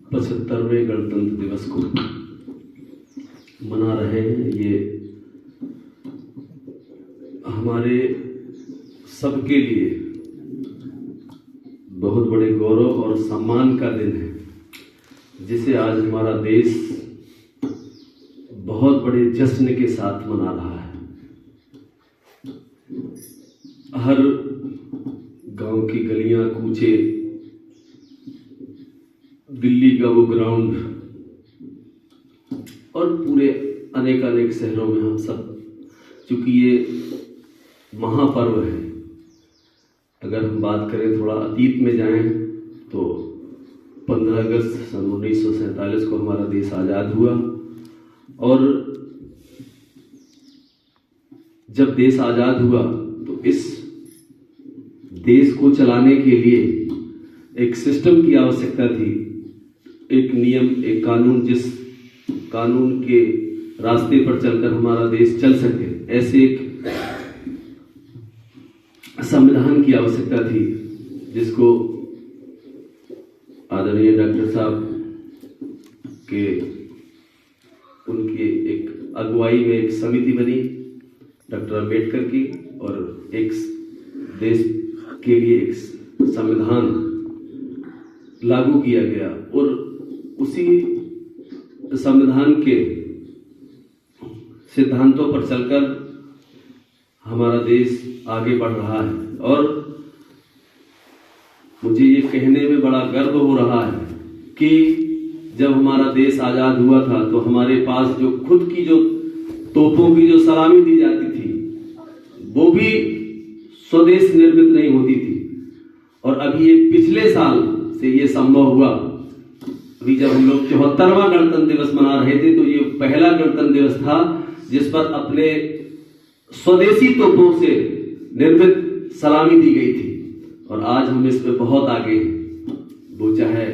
75वें गणतंत्र दिवस को मना रहे हैं। ये हमारे सबके लिए बहुत बड़े गौरव और सम्मान का दिन है, जिसे आज हमारा देश बहुत बड़े जश्न के साथ मना रहा है। हर गांव की गलियां, कूचे, दिल्ली का वो ग्राउंड और पूरे अनेक शहरों में हम सब, चूंकि ये महापर्व है, अगर हम बात करें थोड़ा अतीत में जाएं तो 15 अगस्त सन 1947 को हमारा देश आज़ाद हुआ और जब देश आज़ाद हुआ तो इस देश को चलाने के लिए एक सिस्टम की आवश्यकता थी, एक नियम, एक कानून, जिस कानून के रास्ते पर चलकर हमारा देश चल सके, ऐसे एक संविधान की आवश्यकता थी, जिसको आदरणीय डॉक्टर साहब के उनके एक अगुवाई में एक समिति बनी डॉक्टर अम्बेडकर की, और एक देश के लिए एक संविधान लागू किया गया और उसी संविधान के सिद्धांतों पर चलकर हमारा देश आगे बढ़ रहा है। और मुझे ये कहने में बड़ा गर्व हो रहा है कि जब हमारा देश आज़ाद हुआ था तो हमारे पास जो खुद की जो तोपों की जो सलामी दी जाती थी वो भी स्वदेश निर्मित नहीं होती थी, और अभी ये पिछले साल से ये संभव हुआ। अभी जब हम लोग 74वां गणतंत्र दिवस मना रहे थे तो ये पहला गणतंत्र दिवस था जिस पर अपने स्वदेशी तोपों से निर्मित सलामी दी गई थी, और आज हम इस पे बहुत आगे हैं। वो चाहे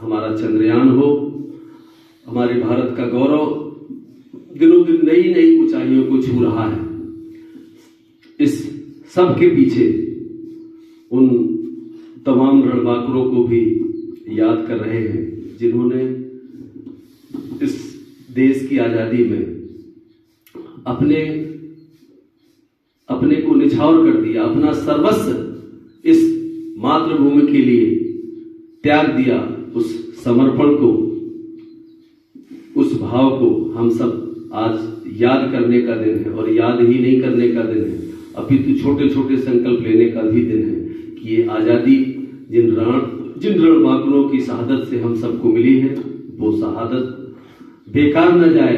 हमारा चंद्रयान हो, हमारे भारत का गौरव दिनों दिन नई ऊंचाइयों को छू रहा है। इस सब के पीछे उन तमाम रणबांकुरों को भी याद कर रहे हैं जिन्होंने इस देश की आजादी में अपने को निछावर कर दिया, अपना सर्वस्व इस मातृभूमि के लिए त्याग दिया। उस समर्पण को, उस भाव को हम सब आज याद करने का दिन है, और याद ही नहीं करने का दिन है, अपितु छोटे छोटे संकल्प लेने का भी दिन है कि ये आज़ादी जिन रणबांकुरों की शहादत से हम सबको मिली है, वो शहादत बेकार न जाए,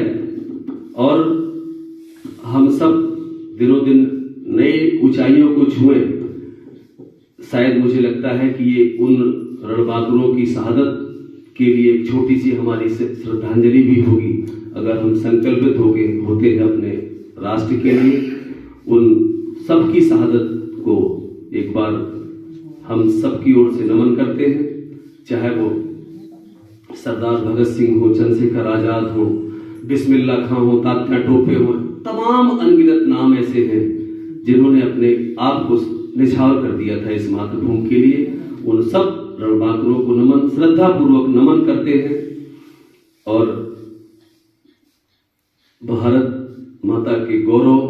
और हम सब दिनों दिन नई ऊंचाइयों को छुएं। शायद मुझे लगता है कि ये उन रणबांकुरों की शहादत के लिए एक छोटी सी हमारी श्रद्धांजलि भी होगी, अगर हम संकल्पित होते हैं अपने राष्ट्र के लिए। उन सबकी शहादत को एक बार हम सबकी ओर से नमन करते हैं, चाहे वो सरदार भगत सिंह हो, चंद्रशेखर आजाद हो, बिस्मिल्ला खां हो, तात्या टोपे हो, तमाम अनगिनत नाम ऐसे हैं जिन्होंने अपने आप को निछावर कर दिया था इस मातृभूमि के लिए। उन सब रणबांकुरों को नमन, श्रद्धा पूर्वक नमन करते हैं, और भारत माता के गौरव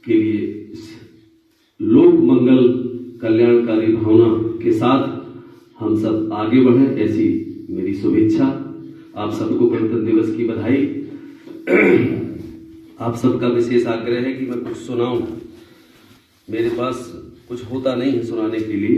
के लिए लोक मंगल कल्याणकारी भावना के साथ हम सब आगे बढ़ें, ऐसी मेरी शुभेच्छा। आप सबको गणतंत्र दिवस की बधाई। आप सबका विशेष आग्रह है कि मैं कुछ सुनाऊं। मेरे पास कुछ होता नहीं है सुनाने के लिए।